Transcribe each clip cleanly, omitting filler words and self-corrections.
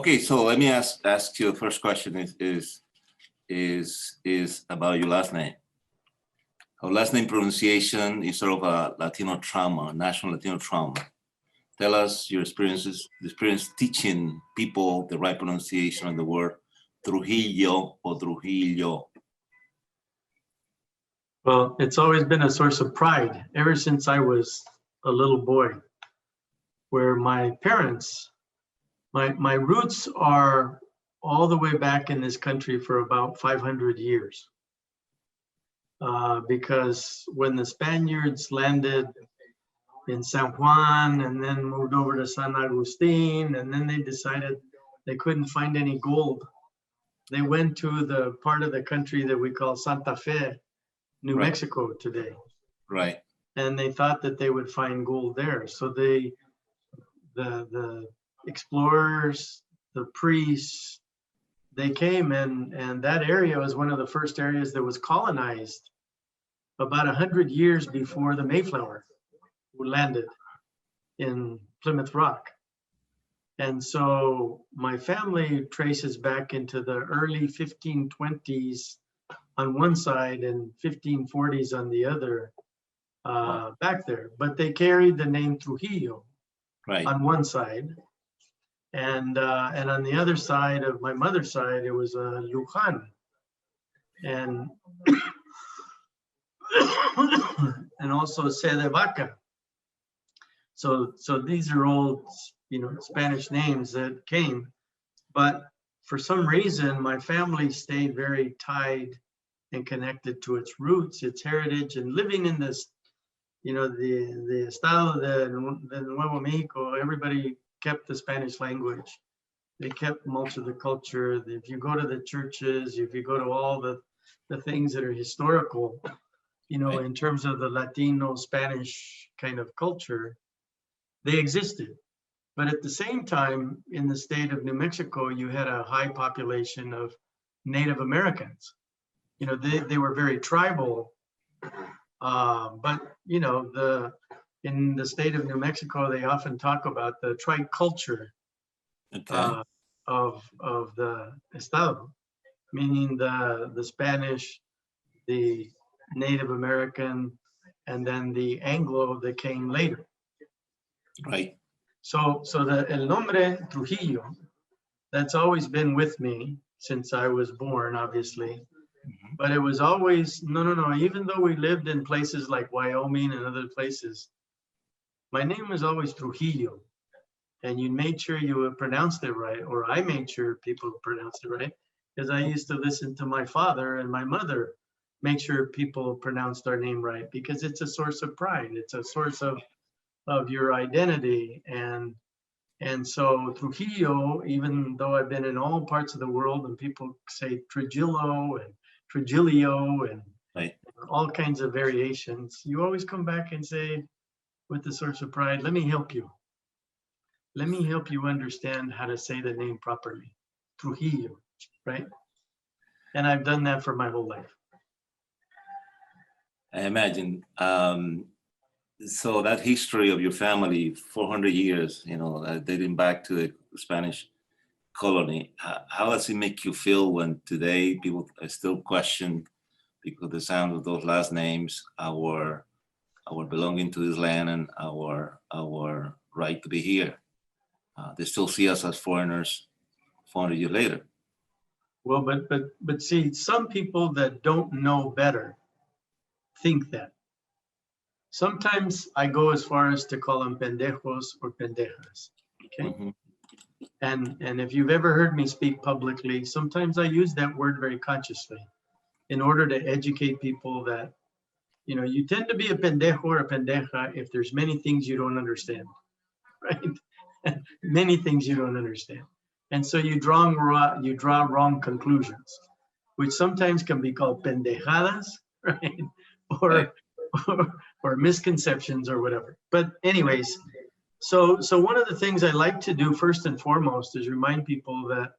Okay, so let me ask you. The first question is about your last name. Our last name pronunciation is sort of a Latino trauma, national Latino trauma. Tell us your experience teaching people the right pronunciation of the word Trujillo or Trujillo. Well, it's always been a source of pride ever since I was a little boy, where my parents, my roots are all the way back in this country for about 500 years. Because when the Spaniards landed in San Juan and then moved over to San Agustin, and then they decided they couldn't find any gold, they went to the part of the country that we call Santa Fe, New Mexico today. Right. And they thought that they would find gold there. So the explorers, the priests, they came, and that area was one of the first areas that was colonized about 100 years before the Mayflower landed in Plymouth Rock. And so my family traces back into the early 1520s on one side and 1540s on the other, back there. But they carried the name Trujillo on one side. And on the other side of my mother's side, it was Luján. And and also Sede Vaca. So these are old, Spanish names that came, but for some reason, my family stayed very tied and connected to its roots, its heritage, and living in this, the estado de Nuevo Mexico, everybody kept the Spanish language. They kept much of the culture. If you go to the churches, if you go to all the things that are historical, in terms of the Latino Spanish kind of culture, they existed. But at the same time, in the state of New Mexico, you had a high population of Native Americans. They were very tribal, but in the state of New Mexico, they often talk about the tribe culture of the estado, meaning the Spanish, the Native American, and then the Anglo that came later. Right. So el nombre Trujillo, that's always been with me since I was born, obviously. Mm-hmm. But it was always, no. Even though we lived in places like Wyoming and other places, my name was always Trujillo. And you made sure you pronounced it right, or I made sure people pronounced it right, because I used to listen to my father and my mother make sure people pronounced our name right, because it's a source of pride. It's a source of your identity. And so Trujillo, even though I've been in all parts of the world and people say Trujillo and Trujillo and all kinds of variations, you always come back and say, with the source of pride, let me help you. Let me help you understand how to say the name properly. Trujillo, right? And I've done that for my whole life. I imagine. So that history of your family, 400 years, dating back to the Spanish colony, how does it make you feel when today people still question, because the sound of those last names, our belonging to this land and our right to be here? They still see us as foreigners 400 years later. Well, but see, some people that don't know better think that. Sometimes I go as far as to call them pendejos or pendejas, okay? Mm-hmm. And if you've ever heard me speak publicly, sometimes I use that word very consciously in order to educate people that, you tend to be a pendejo or a pendeja if there's many things you don't understand, right? Many things you don't understand. And so you draw wrong conclusions, which sometimes can be called pendejadas, right? Or misconceptions or whatever. But anyways, so one of the things I like to do first and foremost is remind people that,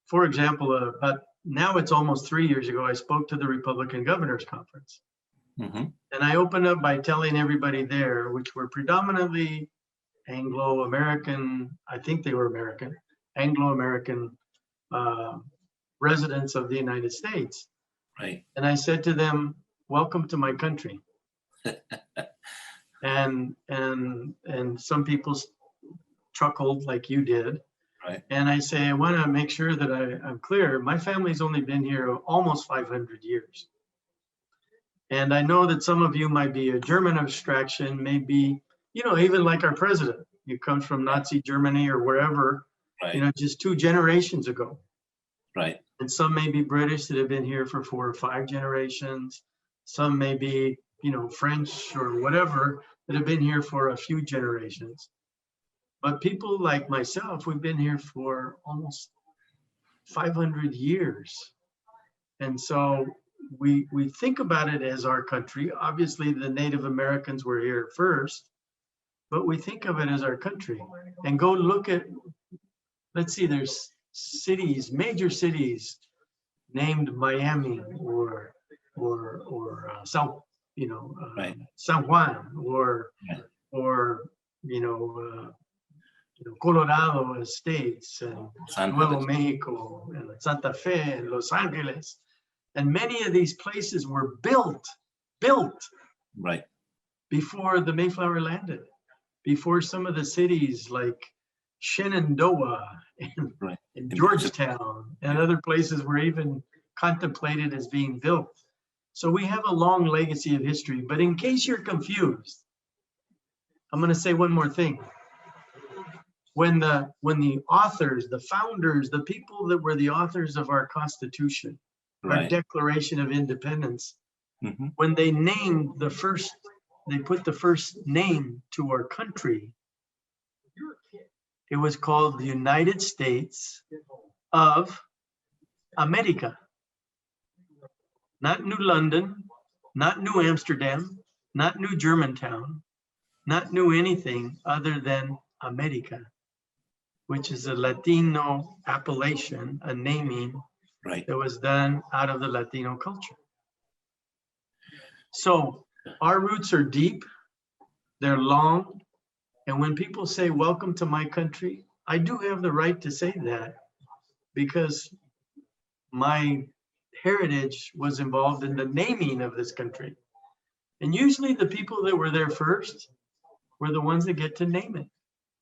for example, but now it's almost 3 years ago, I spoke to the Republican Governors Conference. Mm-hmm. And I opened up by telling everybody there, which were predominantly Anglo-American, I think they were American, Anglo-American residents of the United States. Right. And I said to them, welcome to my country. and some people chuckled like you did. Right. And I say, I want to make sure that I'm clear. My family's only been here almost 500 years. And I know that some of you might be a German abstraction, maybe, you know, even like our president, he comes from Nazi Germany or wherever, Right. you know, just 2 generations ago. Right. And some may be British that have been here for 4 or 5 generations. Some may be, you know, French or whatever that have been here for a few generations. But people like myself, we've been here for almost 500 years. And so we think about it as our country. Obviously, the Native Americans were here first, but we think of it as our country. And go look at, let's see, there's cities, major cities named Miami or San, you know, Right. San Juan or Right. Colorado Estates and Los Angeles. Nuevo Mexico and Santa Fe and Los Angeles. And many of these places were built Right. before the Mayflower landed, before some of the cities like Shenandoah and, Right. and Georgetown and other places were even contemplated as being built. So we have a long legacy of history. But in case you're confused, I'm going to say one more thing. When the authors, the founders, the people that were the authors of our Constitution, our Right. Declaration of Independence, Mm-hmm. when they named they put the first name to our country, it was called the United States of America. Not New London, not New Amsterdam, not New Germantown, not New anything other than America, which is a Latino appellation, a naming Right. that was done out of the Latino culture. So our roots are deep, they're long, and when people say, welcome to my country, I do have the right to say that because my heritage was involved in the naming of this country. And usually the people that were there first were the ones that get to name it.